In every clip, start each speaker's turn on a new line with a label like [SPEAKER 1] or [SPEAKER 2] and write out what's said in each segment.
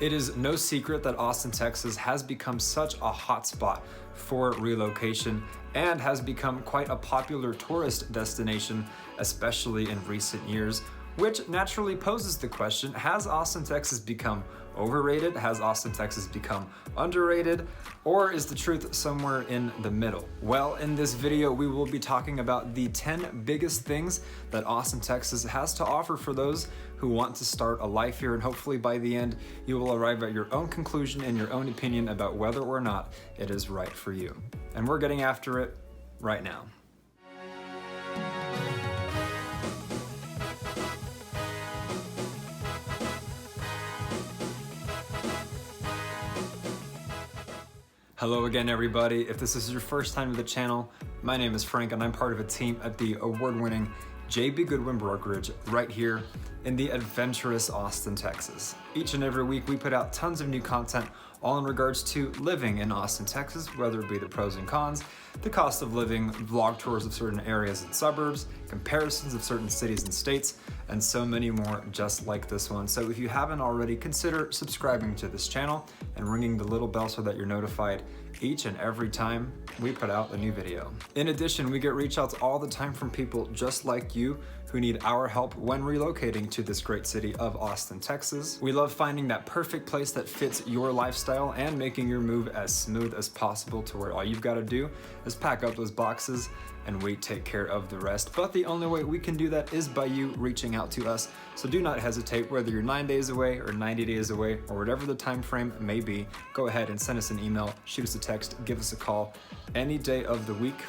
[SPEAKER 1] It is no secret that Austin, Texas has become such a hotspot for relocation and has become quite a popular tourist destination, especially in recent years, which naturally poses the question, has Austin, Texas become overrated? Has Austin, Texas become underrated? Or is the truth somewhere in the middle? Well, in this video, we will be talking about the 10 biggest things that Austin, Texas has to offer for those who want to start a life here, and hopefully by the end, you will arrive at your own conclusion and your own opinion about whether or not it is right for you. And we're getting after it right now. Hello again, everybody. If this is your first time to the channel, my name is Frank and I'm part of a team at the award-winning J.B. Goodwin Brokerage right here in the adventurous Austin, Texas. Each and every week we put out tons of new content all in regards to living in Austin, Texas, whether it be the pros and cons, the cost of living, vlog tours of certain areas and suburbs, comparisons of certain cities and states, and so many more just like this one. So if you haven't already, consider subscribing to this channel and ringing the little bell so that you're notified each and every time we put out a new video. In addition, we get reach outs all the time from people just like you who need our help when relocating to this great city of Austin, Texas. We love finding that perfect place that fits your lifestyle and making your move as smooth as possible to where all you've got to do is pack up those boxes and we take care of the rest. But the only way we can do that is by you reaching out to us. So do not hesitate, whether you're 9 days away or 90 days away or whatever the time frame may be, go ahead and send us an email, shoot us a text, give us a call any day of the week,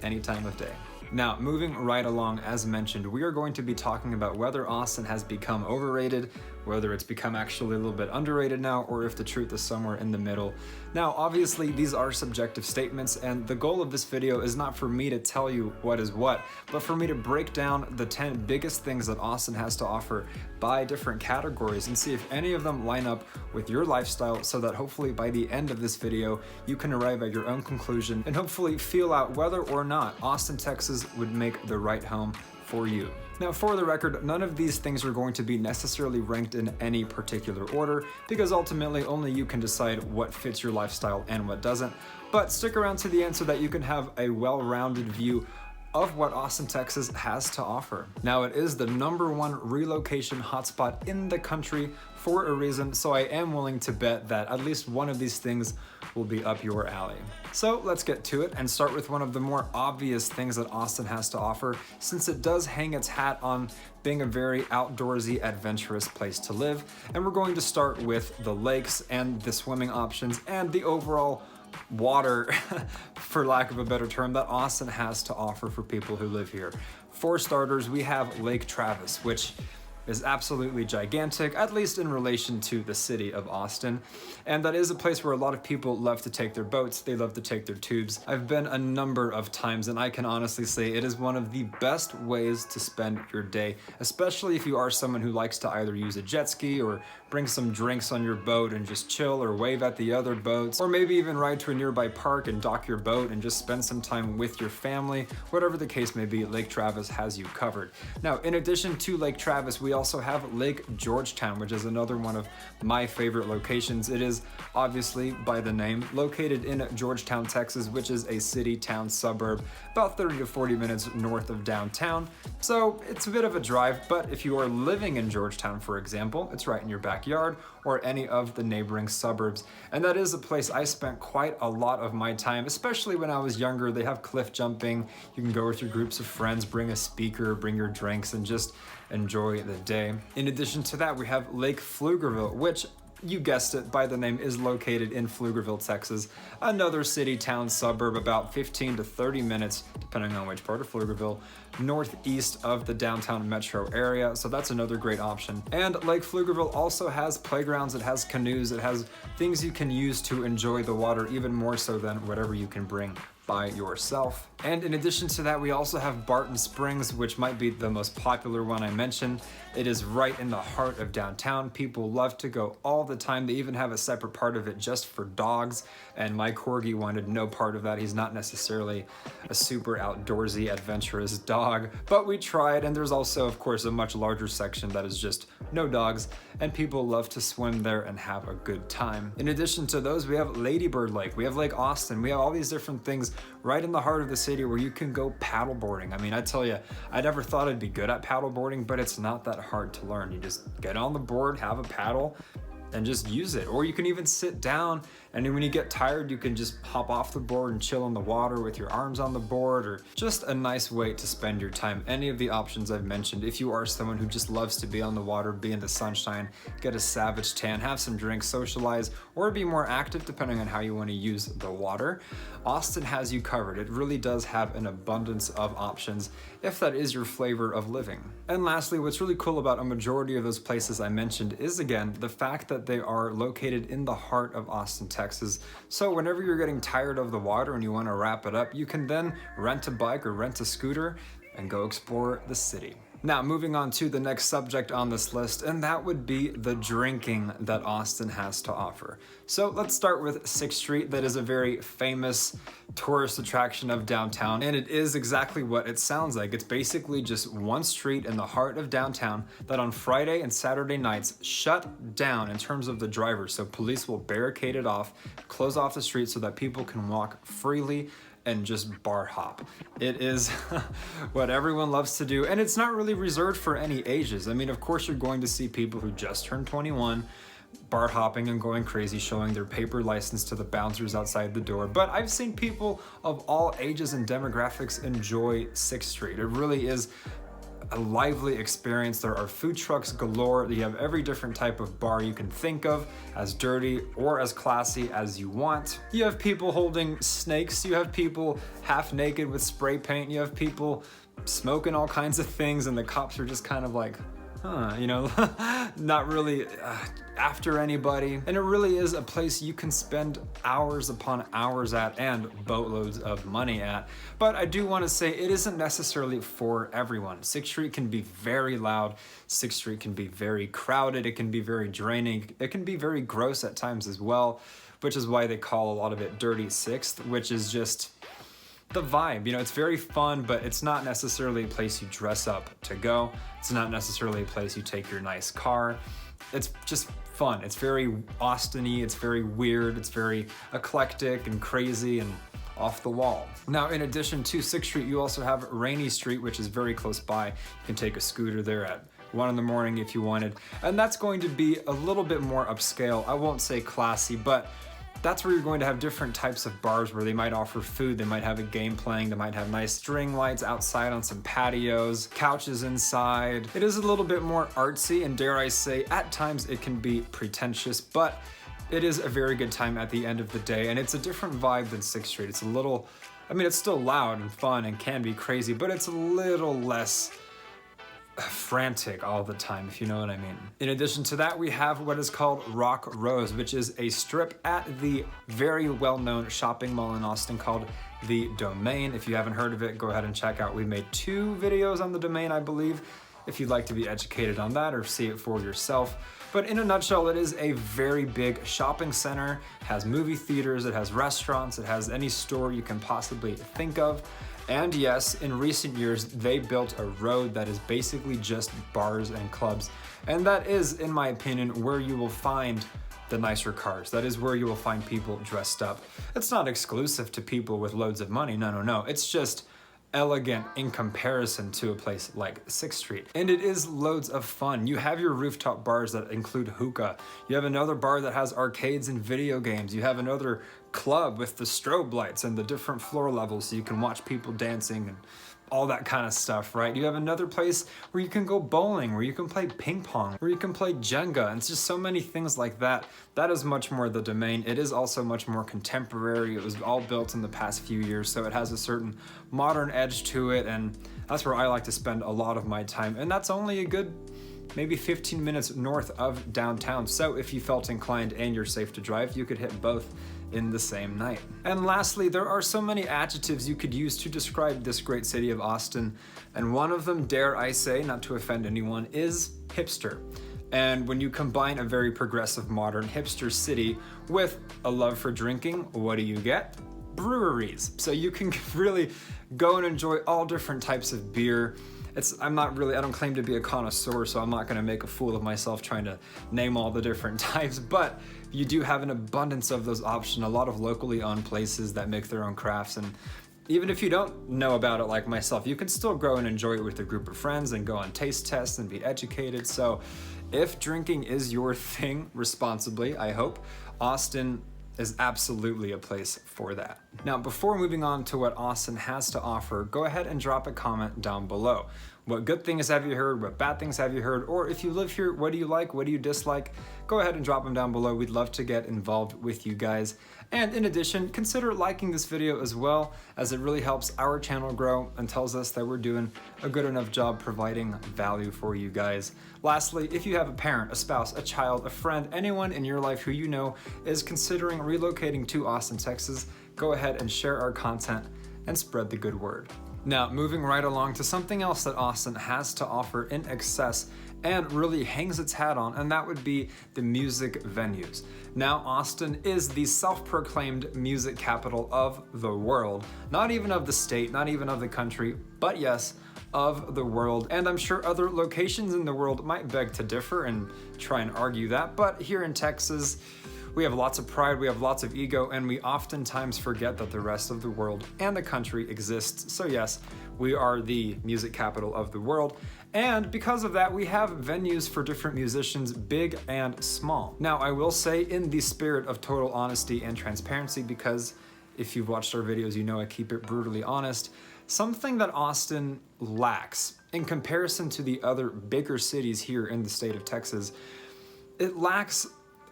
[SPEAKER 1] any time of day. Now, moving right along, as mentioned, we are going to be talking about whether Austin has become overrated, whether it's become actually a little bit underrated now, or if the truth is somewhere in the middle. Now, obviously, these are subjective statements, and the goal of this video is not for me to tell you what is what, but for me to break down the 10 biggest things that Austin has to offer by different categories and see if any of them line up with your lifestyle so that hopefully by the end of this video, you can arrive at your own conclusion and hopefully feel out whether or not Austin, Texas would make the right home for you. Now, for the record, none of these things are going to be necessarily ranked in any particular order because ultimately only you can decide what fits your lifestyle and what doesn't. But stick around to the end so that you can have a well-rounded view of what Austin, Texas has to offer. Now, it is the #1 relocation hotspot in the country for a reason, so I am willing to bet that at least one of these things will be up your alley. So let's get to it and start with one of the more obvious things that Austin has to offer, since it does hang its hat on being a very outdoorsy, adventurous place to live. And we're going to start with the lakes and the swimming options and the overall water, for lack of a better term, that Austin has to offer for people who live here. For starters, we have Lake Travis, which is absolutely gigantic, at least in relation to the city of Austin. And that is a place where a lot of people love to take their boats, they love to take their tubes. I've been a number of times and I can honestly say it is one of the best ways to spend your day, especially if you are someone who likes to either use a jet ski or bring some drinks on your boat and just chill or wave at the other boats, or maybe even ride to a nearby park and dock your boat and just spend some time with your family. Whatever the case may be, Lake Travis has you covered. Now, in addition to Lake Travis, we also have Lake Georgetown, which is another one of my favorite locations. It is obviously by the name located in Georgetown, Texas, which is a city, town, suburb, about 30 to 40 minutes north of downtown. So it's a bit of a drive, but if you are living in Georgetown, for example, it's right in your backyard or any of the neighboring suburbs. And that is a place I spent quite a lot of my time, especially when I was younger. They have cliff jumping. You can go with your groups of friends, bring a speaker, bring your drinks, and just enjoy the day. In addition to that, we have Lake Pflugerville, which, you guessed it, by the name, is located in Pflugerville, Texas, another city, town, suburb, about 15 to 30 minutes, depending on which part of Pflugerville, northeast of the downtown metro area. So that's another great option. And Lake Pflugerville also has playgrounds, it has canoes, it has things you can use to enjoy the water even more so than whatever you can bring by yourself. And in addition to that, we also have Barton Springs, which might be the most popular one I mentioned. It is right in the heart of downtown. People love to go all the time. They even have a separate part of it just for dogs, and my corgi wanted no part of that. He's not necessarily a super outdoorsy, adventurous dog, but we tried, and there's also, of course, a much larger section that is just no dogs, and people love to swim there and have a good time. In addition to those, we have Lady Bird Lake, we have Lake Austin, we have all these different things right in the heart of the city where you can go paddleboarding. I mean, I tell you, I never thought I'd be good at paddleboarding, but it's not that hard to learn. You just get on the board, have a paddle, and just use it. Or you can even sit down, and then when you get tired, you can just hop off the board and chill in the water with your arms on the board, or just a nice way to spend your time. Any of the options I've mentioned, if you are someone who just loves to be on the water, be in the sunshine, get a savage tan, have some drinks, socialize, or be more active depending on how you want to use the water, Austin has you covered. It really does have an abundance of options if that is your flavor of living. And lastly, what's really cool about a majority of those places I mentioned is, again, the fact that they are located in the heart of Austin, Texas. So whenever you're getting tired of the water and you want to wrap it up, you can then rent a bike or rent a scooter and go explore the city. Now, moving on to the next subject on this list, and that would be the drinking that Austin has to offer. So let's start with 6th Street. That is a very famous tourist attraction of downtown, and it is exactly what it sounds like. It's basically just one street in the heart of downtown that on Friday and Saturday nights shut down in terms of the drivers. So police will barricade it off, close off the street so that people can walk freely and just bar hop. It is what everyone loves to do, and it's not really reserved for any ages. I mean, of course you're going to see people who just turned 21 bar hopping and going crazy, showing their paper license to the bouncers outside the door, but I've seen people of all ages and demographics enjoy 6th Street. It really is a lively experience. There are food trucks galore. You have every different type of bar you can think of, as dirty or as classy as you want. You have people holding snakes. You have people half naked with spray paint. You have people smoking all kinds of things, and the cops are just kind of like, you know, not really after anybody. And it really is a place you can spend hours upon hours at and boatloads of money at. But I do want to say it isn't necessarily for everyone. 6th Street can be very loud. 6th Street can be very crowded. It can be very draining. It can be very gross at times as well, which is why they call a lot of it Dirty 6th, which is just the vibe. You know, it's very fun, but it's not necessarily a place you dress up to go. It's not necessarily a place you take your nice car. It's just fun. It's very Austin-y, it's very weird, it's very eclectic and crazy and off the wall. Now, in addition to 6th Street, you also have Rainy Street, which is very close by. You can take a scooter there at 1 in the morning if you wanted. And that's going to be a little bit more upscale. I won't say classy, but that's where you're going to have different types of bars where they might offer food, they might have a game playing, they might have nice string lights outside on some patios, couches inside. It is a little bit more artsy, and dare I say, at times it can be pretentious, but it is a very good time at the end of the day, and it's a different vibe than 6th Street. It's a little, I mean, it's still loud and fun and can be crazy, but it's a little less frantic all the time, if you know what I mean. In addition to that, we have what is called Rock Rose, which is a strip at the very well-known shopping mall in Austin called The Domain. If you haven't heard of it, go ahead and check out. We made 2 videos on The Domain, I believe, if you'd like to be educated on that or see it for yourself. But in a nutshell, it is a very big shopping center. It has movie theaters, it has restaurants, it has any store you can possibly think of. And yes, in recent years, they built a road that is basically just bars and clubs. And that is, in my opinion, where you will find the nicer cars. That is where you will find people dressed up. It's not exclusive to people with loads of money, no. It's just elegant in comparison to a place like 6th Street. And it is loads of fun. You have your rooftop bars that include hookah. You have another bar that has arcades and video games. You have another club with the strobe lights and the different floor levels so you can watch people dancing and all that kind of stuff, right? You have another place where you can go bowling, where you can play ping pong, where you can play Jenga, and it's just so many things like that. That is much more The Domain. It is also much more contemporary. It was all built in the past few years, so it has a certain modern edge to it, and that's where I like to spend a lot of my time. And that's only a good maybe 15 minutes north of downtown. So if you felt inclined and you're safe to drive, you could hit both in the same night. And lastly, there are so many adjectives you could use to describe this great city of Austin, and one of them, dare I say, not to offend anyone, is hipster. And when you combine a very progressive, modern hipster city with a love for drinking, what do you get? Breweries. So you can really go and enjoy all different types of beer. I don't claim to be a connoisseur, so I'm not gonna make a fool of myself trying to name all the different types, but you do have an abundance of those options, a lot of locally owned places that make their own crafts, and even if you don't know about it like myself, you can still go and enjoy it with a group of friends and go on taste tests and be educated. So if drinking is your thing responsibly, I hope, Austin is absolutely a place for that. Now, before moving on to what Austin has to offer, go ahead and drop a comment down below. What good things have you heard? What bad things have you heard? Or if you live here, what do you like? What do you dislike? Go ahead and drop them down below. We'd love to get involved with you guys. And in addition, consider liking this video as well, as it really helps our channel grow and tells us that we're doing a good enough job providing value for you guys. Lastly, if you have a parent, a spouse, a child, a friend, anyone in your life who you know is considering relocating to Austin, Texas, go ahead and share our content and spread the good word. Now, moving right along to something else that Austin has to offer in excess and really hangs its hat on, and that would be the music venues. Now, Austin is the self-proclaimed music capital of the world, not even of the state, not even of the country, but yes, of the world. And I'm sure other locations in the world might beg to differ and try and argue that, but here in Texas, we have lots of pride, we have lots of ego, and we oftentimes forget that the rest of the world and the country exists. So yes, we are the music capital of the world. And because of that, we have venues for different musicians, big and small. Now, I will say, in the spirit of total honesty and transparency, because if you've watched our videos, you know I keep it brutally honest, something that Austin lacks in comparison to the other bigger cities here in the state of Texas, it lacks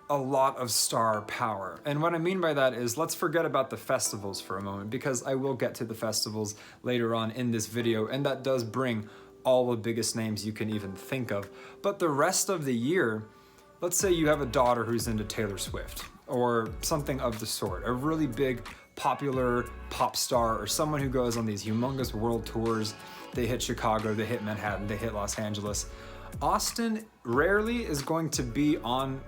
[SPEAKER 1] a lot of star power. And what I mean by that is, let's forget about the festivals for a moment, because I will get to the festivals later on in this video, and that does bring all the biggest names you can even think of. But the rest of the year, let's say you have a daughter who's into Taylor Swift or something of the sort, a really big popular pop star, or someone who goes on these humongous world tours. They hit Chicago, they hit Manhattan, they hit Los Angeles. Austin rarely is going to be on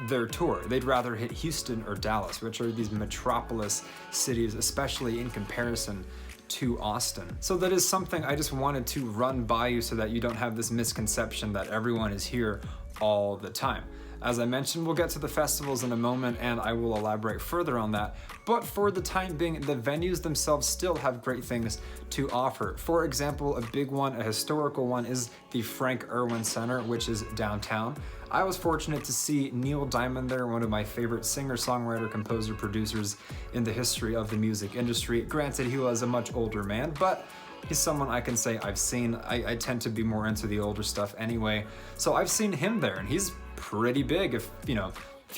[SPEAKER 1] their tour. They'd rather hit Houston or Dallas, which are these metropolis cities, especially in comparison to Austin. So that is something I just wanted to run by you so that you don't have this misconception that everyone is here all the time. As I mentioned, we'll get to the festivals in a moment and I will elaborate further on that. But for the time being, the venues themselves still have great things to offer. For example, a big one, a historical one, is the Frank Erwin Center, which is downtown. I was fortunate to see Neil Diamond there, one of my favorite singer, songwriter, composer, producers in the history of the music industry. Granted, he was a much older man, but he's someone I can say I've seen. I tend to be more into the older stuff anyway. So I've seen him there, and he's pretty big. If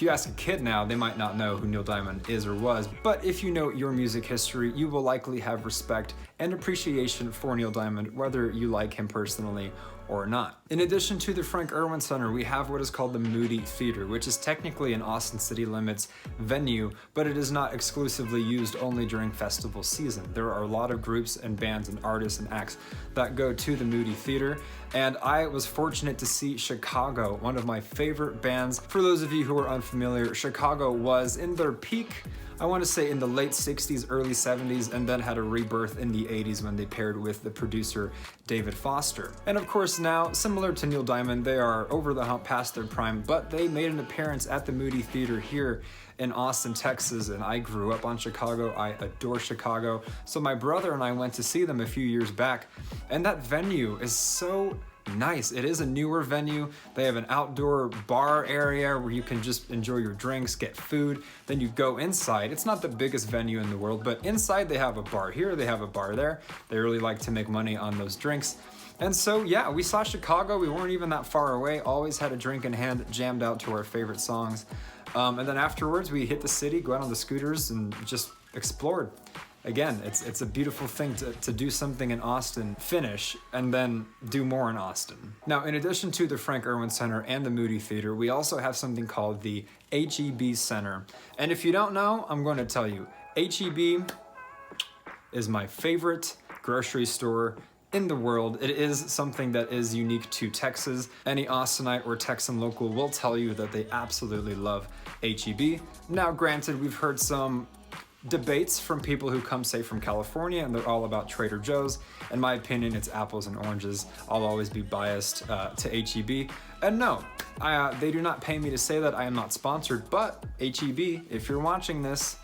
[SPEAKER 1] you ask a kid now, they might not know who Neil Diamond is or was, but if you know your music history, you will likely have respect and appreciation for Neil Diamond, whether you like him personally or not. In addition to the Frank Erwin Center, we have what is called the Moody Theater, which is technically an Austin City Limits venue, but it is not exclusively used only during festival season. There are a lot of groups and bands and artists and acts that go to the Moody Theater, and I was fortunate to see Chicago, one of my favorite bands. For those of you who are unfamiliar, Chicago was in their peak, I want to say in the late 60s, early 70s, and then had a rebirth in the 80s when they paired with the producer David Foster. And of course now, similar to Neil Diamond, they are over the hump past their prime, but they made an appearance at the Moody Theater here in Austin, Texas, and I grew up on Chicago. I adore Chicago. So my brother and I went to see them a few years back, and that venue is so nice. It is a newer venue. They have an outdoor bar area where you can just enjoy your drinks, get food. Then you go inside. It's not the biggest venue in the world, but inside they have a bar here, they have a bar there. They really like to make money on those drinks. And so, yeah, we saw Chicago. We weren't even that far away. Always had a drink in hand, jammed out to our favorite songs. And then afterwards, we hit the city, go out on the scooters, and just explored. again, it's a beautiful thing to do something in Austin, finish, and then do more in Austin. Now, in addition to the Frank Erwin Center and the Moody Theater, we also have something called the HEB Center. And if you don't know, I'm going to tell you, HEB is my favorite grocery store in the world. It is something that is unique to Texas. Any Austinite or Texan local will tell you that they absolutely love HEB. Now, granted, we've heard some debates from people who come, say, from California, and they're all about Trader Joe's. In my opinion, it's apples and oranges. I'll always be biased to HEB. And no, they do not pay me to say that. I am not sponsored, but HEB, if you're watching this,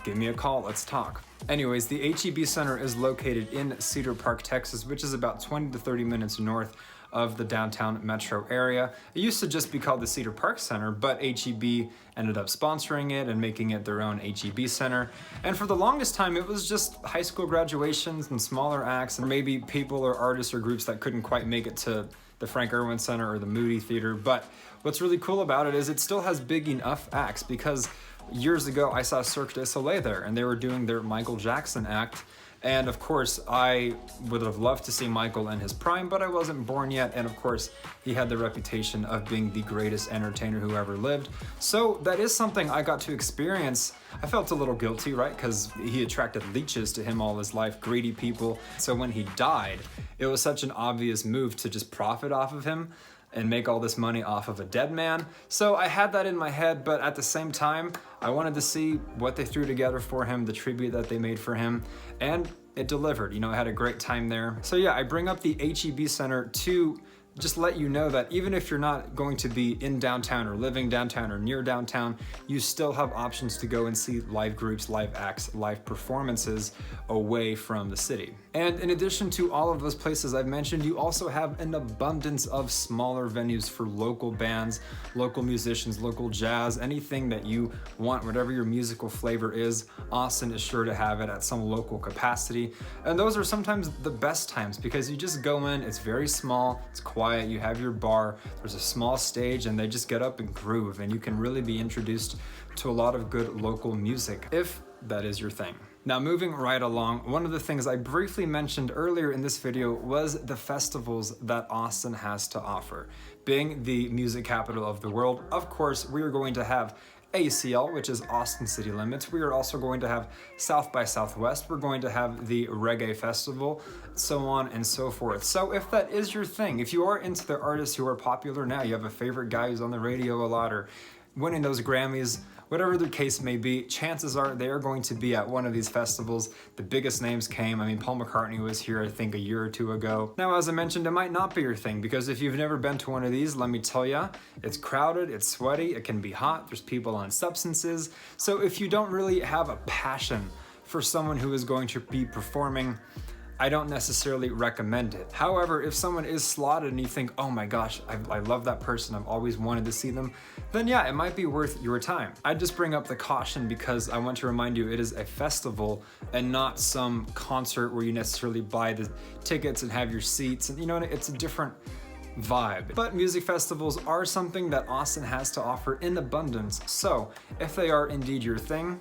[SPEAKER 1] give me a call, let's talk. Anyways, the HEB Center is located in Cedar Park, Texas, which is about 20 to 30 minutes north of the downtown metro area. It used to just be called the Cedar Park Center, but HEB ended up sponsoring it and making it their own HEB Center. And for the longest time, it was just high school graduations and smaller acts, and maybe people or artists or groups that couldn't quite make it to the Frank Erwin Center or the Moody Theater. But what's really cool about it is it still has big enough acts, because years ago I saw Cirque du Soleil there, and they were doing their Michael Jackson act. And of course, I would have loved to see Michael in his prime, but I wasn't born yet. And of course, he had the reputation of being the greatest entertainer who ever lived. So that is something I got to experience. I felt a little guilty, right? Because he attracted leeches to him all his life, greedy people. So when he died, it was such an obvious move to just profit off of him and make all this money off of a dead man. So I had that in my head, but at the same time, I wanted to see what they threw together for him, the tribute that they made for him, and it delivered. You know, I had a great time there. So yeah, I bring up the HEB Center to just let you know that even if you're not going to be in downtown or living downtown or near downtown, you still have options to go and see live groups, live acts, live performances away from the city. And in addition to all of those places I've mentioned, you also have an abundance of smaller venues for local bands, local musicians, local jazz, anything that you want, whatever your musical flavor is. Austin is sure to have it at some local capacity. And those are sometimes the best times, because you just go in, it's very small, it's quiet, you have your bar, there's a small stage, and they just get up and groove, and you can really be introduced to a lot of good local music, if that is your thing. Now, moving right along, one of the things I briefly mentioned earlier in this video was the festivals that Austin has to offer. Being the music capital of the world, of course, we are going to have ACL, which is Austin City Limits. We are also going to have South by Southwest. We're going to have the Reggae Festival, so on and so forth. So if that is your thing, if you are into the artists who are popular now, you have a favorite guy who's on the radio a lot or winning those Grammys, whatever the case may be, chances are they are going to be at one of these festivals. The biggest names came. I mean, Paul McCartney was here, I think, a year or two ago. Now, as I mentioned, it might not be your thing, because if you've never been to one of these, let me tell ya, it's crowded, it's sweaty, it can be hot, there's people on substances. So if you don't really have a passion for someone who is going to be performing, I don't necessarily recommend it. However, if someone is slotted and you think, oh my gosh, I love that person, I've always wanted to see them, then yeah, it might be worth your time. I just bring up the caution because I want to remind you it is a festival and not some concert where you necessarily buy the tickets and have your seats, and you know, it's a different vibe. But music festivals are something that Austin has to offer in abundance, so if they are indeed your thing,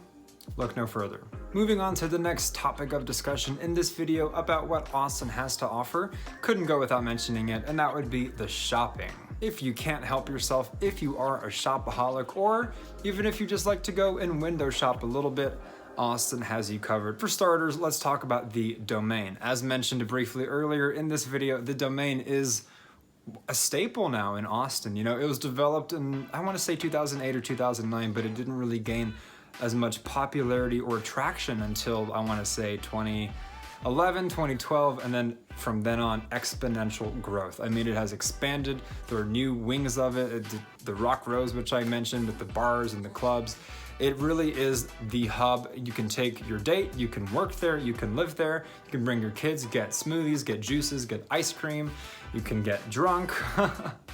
[SPEAKER 1] look no further. Moving on to the next topic of discussion in this video about what Austin has to offer, couldn't go without mentioning it, and that would be the shopping. If you can't help yourself, if you are a shopaholic, or even if you just like to go and window shop a little bit, Austin has you covered. For starters, let's talk about the Domain. As mentioned briefly earlier in this video, the Domain is a staple now in Austin. You know, it was developed in, I want to say 2008 or 2009, but it didn't really gain as much popularity or traction until, I want to say, 2011, 2012, and then from then on, exponential growth. I mean, it has expanded. There are new wings of it, the Rock Rose, which I mentioned, with the bars and the clubs. It really is the hub. You can take your date, you can work there, you can live there, you can bring your kids, get smoothies, get juices, get ice cream, you can get drunk.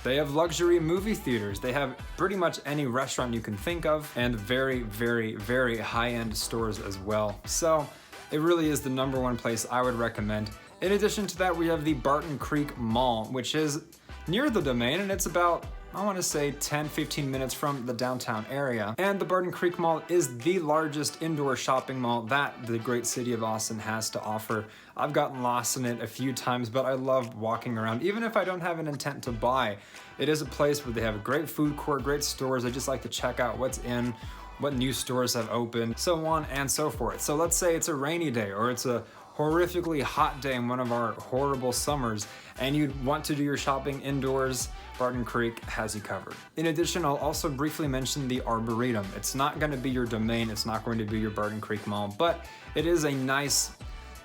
[SPEAKER 1] They have luxury movie theaters. They have pretty much any restaurant you can think of, and very, very, very high-end stores as well. So it really is the #1 place I would recommend. In addition to that, we have the Barton Creek Mall, which is near the Domain, and it's about I want to say 10-15 minutes from the downtown area. And the Barton Creek Mall is the largest indoor shopping mall that the great city of Austin has to offer. I've gotten lost in it a few times, but I love walking around. Even if I don't have an intent to buy, it is a place where they have a great food court, great stores. I just like to check out what's in, what new stores have opened, so on and so forth. So let's say it's a rainy day or it's a horrifically hot day in one of our horrible summers and you'd want to do your shopping indoors, Barton Creek has you covered. In addition, I'll also briefly mention the Arboretum. It's not going to be your domain, it's not going to be your Barton Creek Mall, but it is a nice,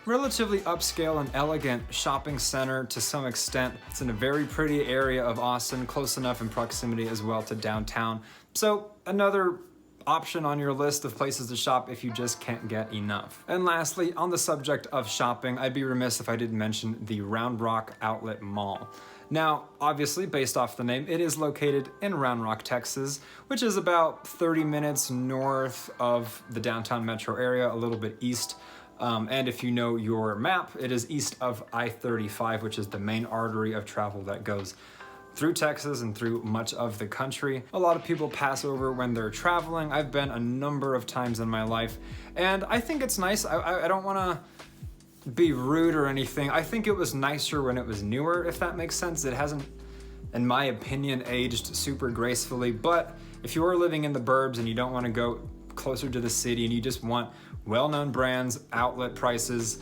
[SPEAKER 1] relatively upscale and elegant shopping center to some extent. It's in a very pretty area of Austin, close enough in proximity as well to downtown. So another option on your list of places to shop if you just can't get enough. And lastly, on the subject of shopping, I'd be remiss if I didn't mention the Round Rock Outlet Mall. Now, obviously, based off the name, it is located in Round Rock, Texas, which is about 30 minutes north of the downtown metro area, a little bit east. And if you know your map, it is east of I-35, which is the main artery of travel that goes through Texas and through much of the country. A lot of people pass over when they're traveling. I've been a number of times in my life, and I think it's nice. I don't wanna be rude or anything. I think it was nicer when it was newer, if that makes sense. It hasn't, in my opinion, aged super gracefully, but if you are living in the burbs and you don't wanna go closer to the city and you just want well-known brands, outlet prices,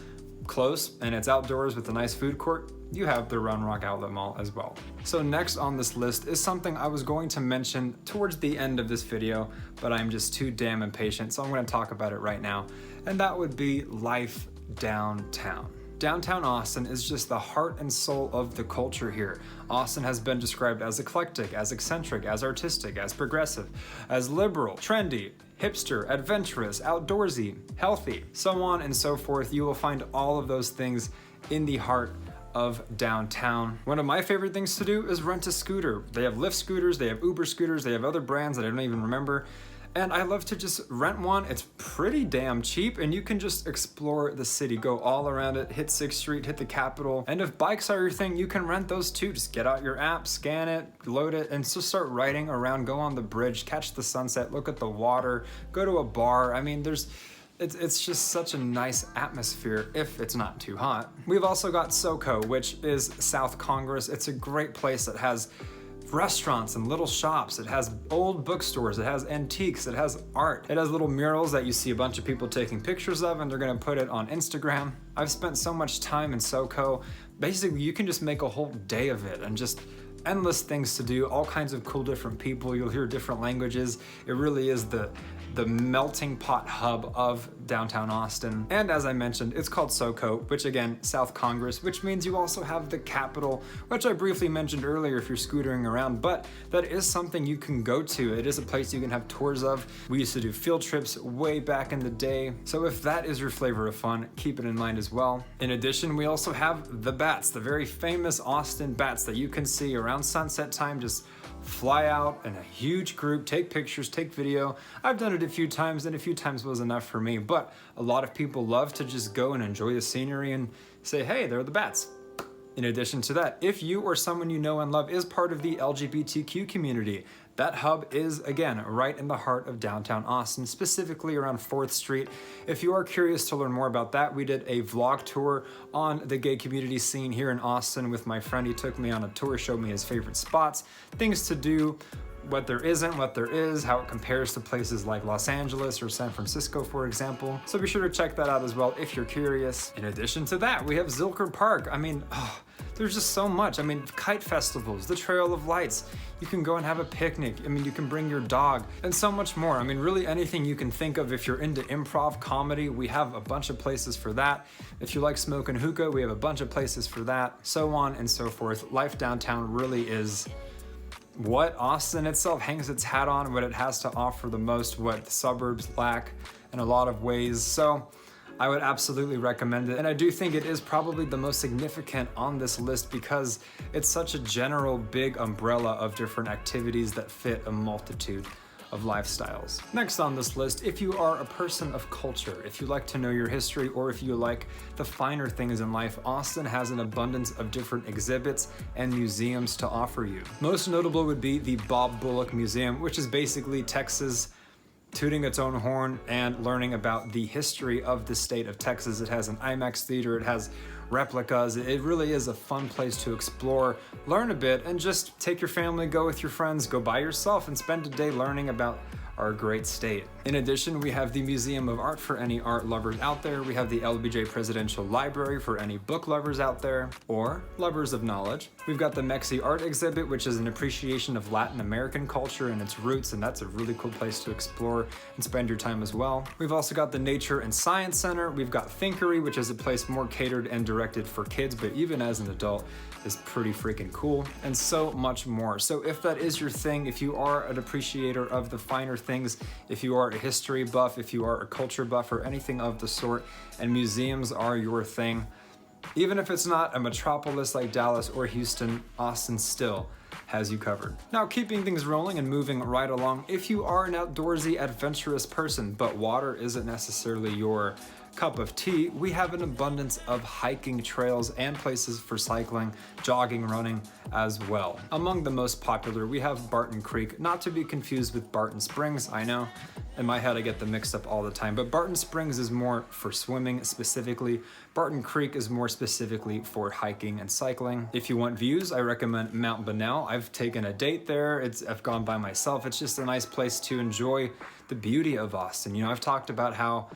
[SPEAKER 1] close, and it's outdoors with a nice food court, you have the Round Rock Outlet Mall as well. So next on this list is something I was going to mention towards the end of this video, but I'm just too damn impatient, so I'm gonna talk about it right now, and that would be life downtown. Downtown Austin is just the heart and soul of the culture here. Austin has been described as eclectic, as eccentric, as artistic, as progressive, as liberal, trendy, hipster, adventurous, outdoorsy, healthy, so on and so forth. You will find all of those things in the heart of downtown. One of my favorite things to do is rent a scooter. They have Lyft scooters, they have Uber scooters, they have other brands that I don't even remember. And I love to just rent one. It's pretty damn cheap and you can just explore the city, go all around it, hit 6th Street, hit the Capitol. And if bikes are your thing, you can rent those too. Just get out your app, scan it, load it, and just start riding around, go on the bridge, catch the sunset, look at the water, go to a bar. I mean, it's just such a nice atmosphere if it's not too hot. We've also got SoCo, which is South Congress. It's a great place that has restaurants and little shops. It has old bookstores, it has antiques, it has art. It has little murals that you see a bunch of people taking pictures of and they're gonna put it on Instagram. I've spent so much time in SoCo. Basically, you can just make a whole day of it and just endless things to do, all kinds of cool different people. You'll hear different languages. It really is the melting pot hub of downtown Austin. And as I mentioned, it's called SoCo, which again, South Congress, which means you also have the Capitol, which I briefly mentioned earlier if you're scootering around, but that is something you can go to. It is a place you can have tours of. We used to do field trips way back in the day. So if that is your flavor of fun, keep it in mind as well. In addition, we also have the bats, the very famous Austin bats that you can see around sunset time, just fly out in a huge group, take pictures, take video. I've done it a few times and a few times was enough for me, but a lot of people love to just go and enjoy the scenery and say, hey, there are the bats. In addition to that, if you or someone you know and love is part of the LGBTQ community, that hub is, again, right in the heart of downtown Austin, specifically around 4th Street. If you are curious to learn more about that, we did a vlog tour on the gay community scene here in Austin with my friend. He took me on a tour, showed me his favorite spots, things to do, what there isn't, what there is, how it compares to places like Los Angeles or San Francisco, for example. So be sure to check that out as well if you're curious. In addition to that, we have Zilker Park. I mean, there's just so much. I mean, kite festivals, the Trail of Lights. You can go and have a picnic. I mean, you can bring your dog and so much more. I mean, really anything you can think of. If you're into improv comedy, we have a bunch of places for that. If you like smoking hookah, we have a bunch of places for that, so on and so forth. Life downtown really is what Austin itself hangs its hat on, what it has to offer the most, what the suburbs lack in a lot of ways. So I would absolutely recommend it. And I do think it is probably the most significant on this list because it's such a general big umbrella of different activities that fit a multitude of lifestyles. Next on this list, if you are a person of culture, if you like to know your history, or if you like the finer things in life, Austin has an abundance of different exhibits and museums to offer you. Most notable would be the Bob Bullock Museum, which is basically Texas tooting its own horn and learning about the history of the state of Texas. It has an IMAX theater, it has replicas. It really is a fun place to explore, learn a bit, and just take your family, go with your friends, go by yourself, and spend a day learning about our great state. In addition, we have the Museum of Art for any art lovers out there. We have the LBJ Presidential Library for any book lovers out there, or lovers of knowledge. We've got the Mexi Art Exhibit, which is an appreciation of Latin American culture and its roots, and that's a really cool place to explore and spend your time as well. We've also got the Nature and Science Center. We've got Thinkery, which is a place more catered and directed for kids, but even as an adult, is pretty freaking cool, and so much more. So if that is your thing, if you are an appreciator of the finer things, if you are a history buff, if you are a culture buff, or anything of the sort, and museums are your thing, even if it's not a metropolis like Dallas or Houston, Austin still has you covered. Now, keeping things rolling and moving right along, if you are an outdoorsy, adventurous person, but water isn't necessarily your cup of tea, we have an abundance of hiking trails and places for cycling, jogging, running as well. Among the most popular, we have Barton Creek, not to be confused with Barton Springs. I know, in my head I get them mixed up all the time, but Barton Springs is more for swimming specifically. Barton Creek is more specifically for hiking and cycling. If you want views, I recommend Mount Bunnell. I've taken a date there. I've gone by myself. It's just a nice place to enjoy the beauty of Austin. You know, I've talked about how,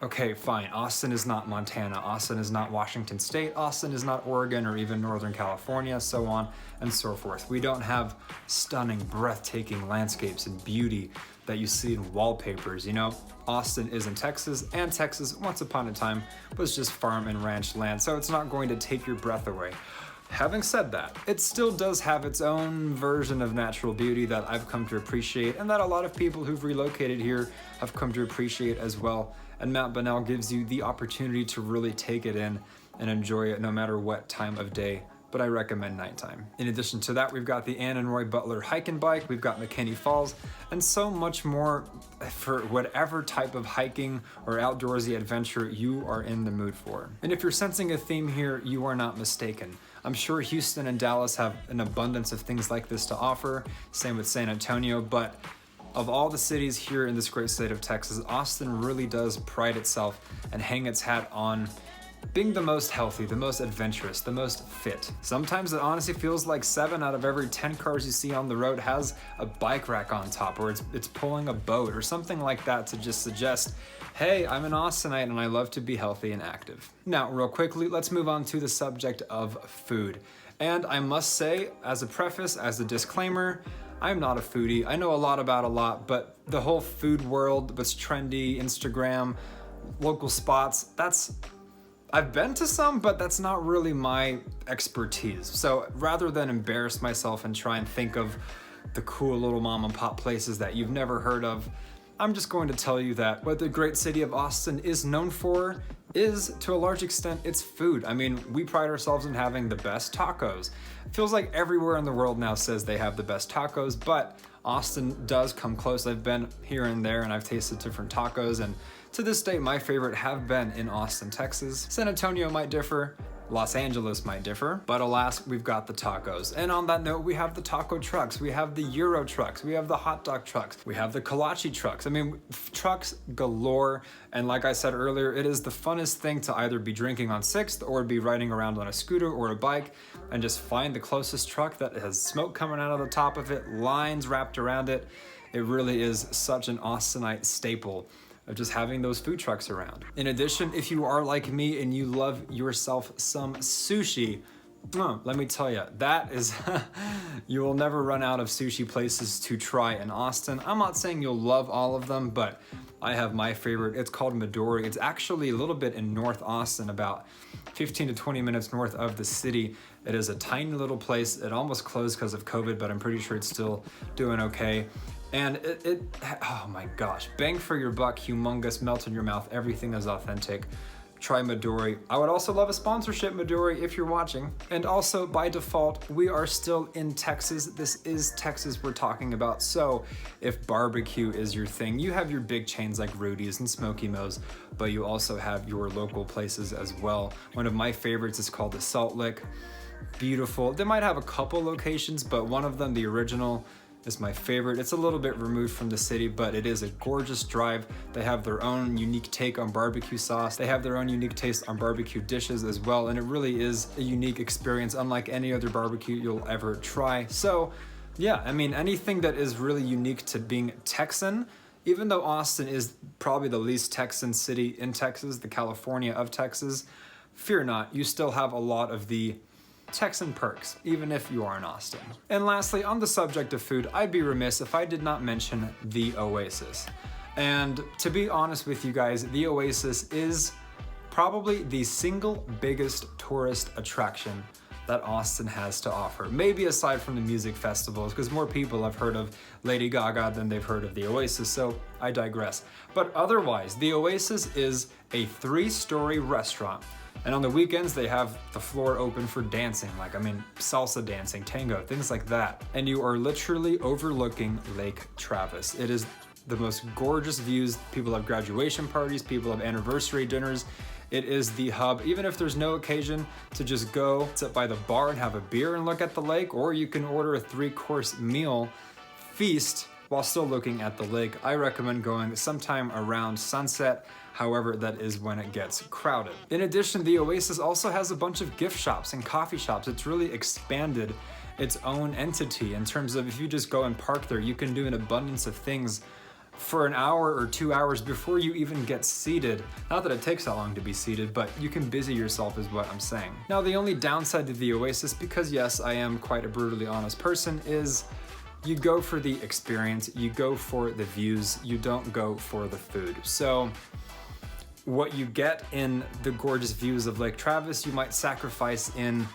[SPEAKER 1] okay, fine, Austin is not Montana, Austin is not Washington State, Austin is not Oregon or even Northern California, so on and so forth. We don't have stunning, breathtaking landscapes and beauty that you see in wallpapers, you know? Austin is in Texas, and Texas, once upon a time, was just farm and ranch land, so it's not going to take your breath away. Having said that, it still does have its own version of natural beauty that I've come to appreciate, and that a lot of people who've relocated here have come to appreciate as well. And Mount Bunnell gives you the opportunity to really take it in and enjoy it no matter what time of day, but I recommend nighttime. In addition to that, we've got the Ann and Roy Butler Hike and Bike, we've got McKinney Falls, and so much more for whatever type of hiking or outdoorsy adventure you are in the mood for. And if you're sensing a theme here, you are not mistaken. I'm sure Houston and Dallas have an abundance of things like this to offer, same with San Antonio, but of all the cities here in this great state of Texas, Austin really does pride itself and hang its hat on being the most healthy, the most adventurous, the most fit. Sometimes it honestly feels like 7 out of every 10 cars you see on the road has a bike rack on top, or it's pulling a boat or something like that to just suggest, hey, I'm an Austinite and I love to be healthy and active. Now, real quickly, let's move on to the subject of food. And I must say, as a preface, as a disclaimer, I'm not a foodie. I know a lot about a lot, but the whole food world, what's trendy, Instagram, local spots, I've been to some, but that's not really my expertise. So rather than embarrass myself and try and think of the cool little mom and pop places that you've never heard of, I'm just going to tell you that what the great city of Austin is known for is, to a large extent, its food. I mean, we pride ourselves in having the best tacos. It feels like everywhere in the world now says they have the best tacos, but Austin does come close. I've been here and there and I've tasted different tacos, and to this day, my favorite have been in Austin, Texas. San Antonio might differ, Los Angeles might differ, but alas, we've got the tacos. And on that note, we have the taco trucks, we have the Euro trucks, we have the hot dog trucks, we have the kolache trucks. I mean, trucks galore. And like I said earlier, it is the funnest thing to either be drinking on 6th or be riding around on a scooter or a bike and just find the closest truck that has smoke coming out of the top of it, lines wrapped around it. It really is such an Austinite staple of just having those food trucks around. In addition, if you are like me and you love yourself some sushi, let me tell you, that is, you will never run out of sushi places to try in Austin. I'm not saying you'll love all of them, but I have my favorite. It's called Midori. It's actually a little bit in North Austin, about 15 to 20 minutes north of the city. It is a tiny little place. It almost closed because of COVID, but I'm pretty sure it's still doing okay. And oh my gosh, bang for your buck, humongous, melt in your mouth, everything is authentic. try Midori. I would also love a sponsorship, Midori, if you're watching. And also, by default, we are still in Texas. This is Texas we're talking about. So if barbecue is your thing, you have your big chains like Rudy's and Smoky Mo's, but you also have your local places as well. One of my favorites is called the Salt Lick. Beautiful. They might have a couple locations, but one of them, the original, is my favorite. It's a little bit removed from the city, but it is a gorgeous drive. They have their own unique take on barbecue sauce. They have their own unique taste on barbecue dishes as well, and it really is a unique experience unlike any other barbecue you'll ever try. So yeah, I mean, anything that is really unique to being Texan, even though Austin is probably the least Texan city in Texas, the California of Texas, fear not, you still have a lot of the Texan perks, even if you are in Austin. And lastly, on the subject of food, I'd be remiss if I did not mention the Oasis. And to be honest with you guys, the Oasis is probably the single biggest tourist attraction that Austin has to offer. Maybe aside from the music festivals, because more people have heard of Lady Gaga than they've heard of the Oasis, so I digress. But otherwise, the Oasis is a 3-story restaurant. And on the weekends, they have the floor open for dancing, salsa dancing, tango, things like that. And you are literally overlooking Lake Travis. It is the most gorgeous views. People have graduation parties, people have anniversary dinners. It is the hub, even if there's no occasion to just go sit by the bar and have a beer and look at the lake, or you can order a 3-course meal feast while still looking at the lake. I recommend going sometime around sunset. However, that is when it gets crowded. In addition, the Oasis also has a bunch of gift shops and coffee shops. It's really expanded its own entity in terms of if you just go and park there, you can do an abundance of things for an hour or 2 hours before you even get seated. Not that it takes that long to be seated, but you can busy yourself is what I'm saying. Now, the only downside to the Oasis, because yes, I am quite a brutally honest person, is you go for the experience, you go for the views, you don't go for the food. So what you get in the gorgeous views of Lake Travis, you might sacrifice in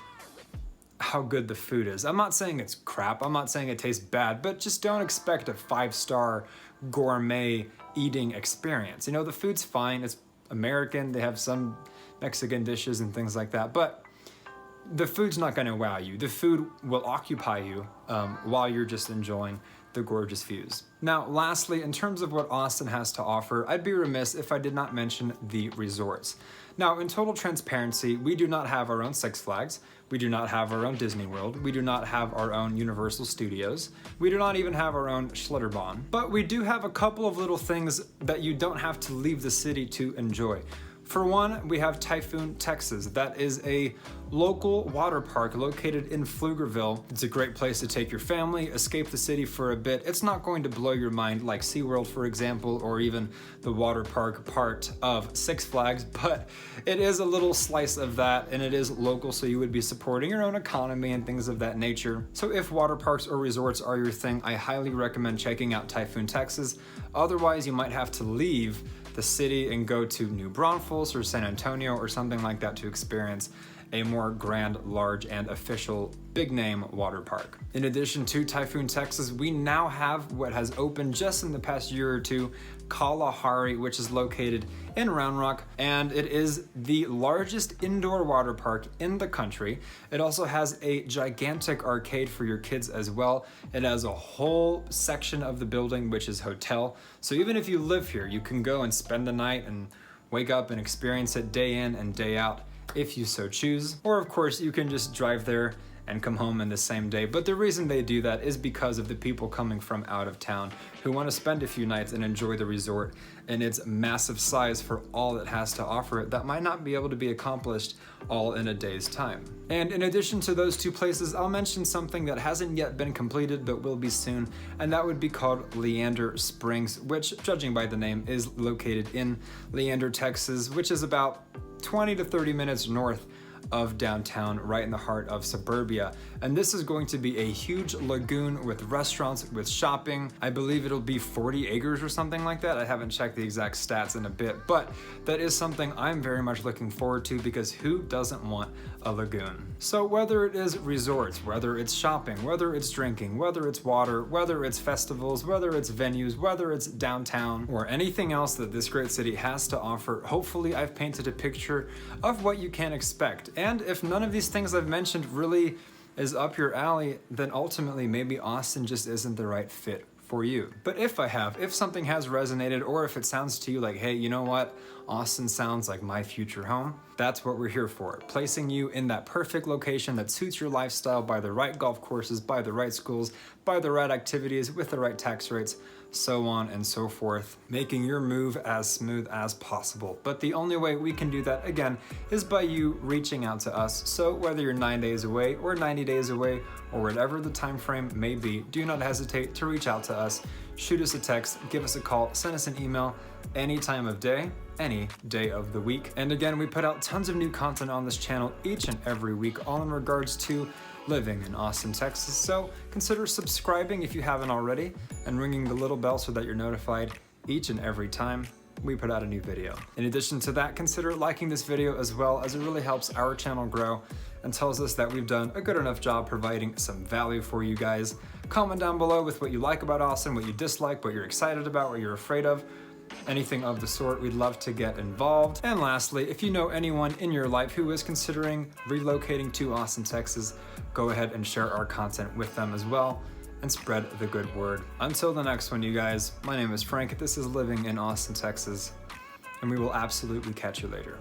[SPEAKER 1] how good the food is. I'm not saying it's crap, I'm not saying it tastes bad, but just don't expect a 5-star gourmet eating experience. You know, the food's fine, it's American, they have some Mexican dishes and things like that, but the food's not gonna wow you. The food will occupy you while you're just enjoying the gorgeous views. Now, lastly, in terms of what Austin has to offer, I'd be remiss if I did not mention the resorts. Now, in total transparency, we do not have our own Six Flags, we do not have our own Disney World, we do not have our own Universal Studios, we do not even have our own Schlitterbahn, but we do have a couple of little things that you don't have to leave the city to enjoy. For one, we have Typhoon, Texas. That is a local water park located in Pflugerville. It's a great place to take your family, escape the city for a bit. It's not going to blow your mind like SeaWorld, for example, or even the water park part of Six Flags, but it is a little slice of that, and it is local, so you would be supporting your own economy and things of that nature. So if water parks or resorts are your thing, I highly recommend checking out Typhoon, Texas. Otherwise, you might have to leave the city and go to New Braunfels or San Antonio or something like that to experience a more grand, large, and official big name water park. In addition to Typhoon, Texas, we now have what has opened just in the past year or two, Kalahari, which is located in Round Rock, and it is the largest indoor water park in the country. It also has a gigantic arcade for your kids as well. It has a whole section of the building which is hotel. So even if you live here, you can go and spend the night and wake up and experience it day in and day out if you so choose. Or of course, you can just drive there and come home in the same day. But the reason they do that is because of the people coming from out of town who want to spend a few nights and enjoy the resort and its massive size for all it has to offer that might not be able to be accomplished all in a day's time. And in addition to those two places, I'll mention something that hasn't yet been completed but will be soon, and that would be called Leander Springs, which, judging by the name, is located in Leander, Texas, which is about 20 to 30 minutes north of downtown, right in the heart of suburbia. And this is going to be a huge lagoon with restaurants, with shopping. I believe it'll be 40 acres or something like that. I haven't checked the exact stats in a bit, but that is something I'm very much looking forward to, because who doesn't want a lagoon? So whether it is resorts, whether it's shopping, whether it's drinking, whether it's water, whether it's festivals, whether it's venues, whether it's downtown, or anything else that this great city has to offer, hopefully I've painted a picture of what you can expect. And if none of these things I've mentioned really is up your alley, then ultimately maybe Austin just isn't the right fit for you. But if something has resonated, or if it sounds to you like, hey, you know what? Austin sounds like my future home, that's what we're here for. Placing you in that perfect location that suits your lifestyle, by the right golf courses, by the right schools, by the right activities, with the right tax rates, so on and so forth, making your move as smooth as possible. But the only way we can do that, again, is by you reaching out to us. So whether you're 9 days away or 90 days away, or whatever the time frame may be, do not hesitate to reach out to us. Shoot us a text, give us a call, send us an email, any time of day, any day of the week. And again, we put out tons of new content on this channel each and every week, all in regards to living in Austin, Texas. So consider subscribing if you haven't already, and ringing the little bell so that you're notified each and every time we put out a new video. In addition to that, consider liking this video as well, as it really helps our channel grow and tells us that we've done a good enough job providing some value for you guys. Comment down below with what you like about Austin, what you dislike, what you're excited about, what you're afraid of. Anything of the sort, we'd love to get involved. And lastly, if you know anyone in your life who is considering relocating to Austin, Texas, go ahead and share our content with them as well, and spread the good word. Until the next one, you guys, my name is Frank. This is Living in Austin, Texas, and we will absolutely catch you later.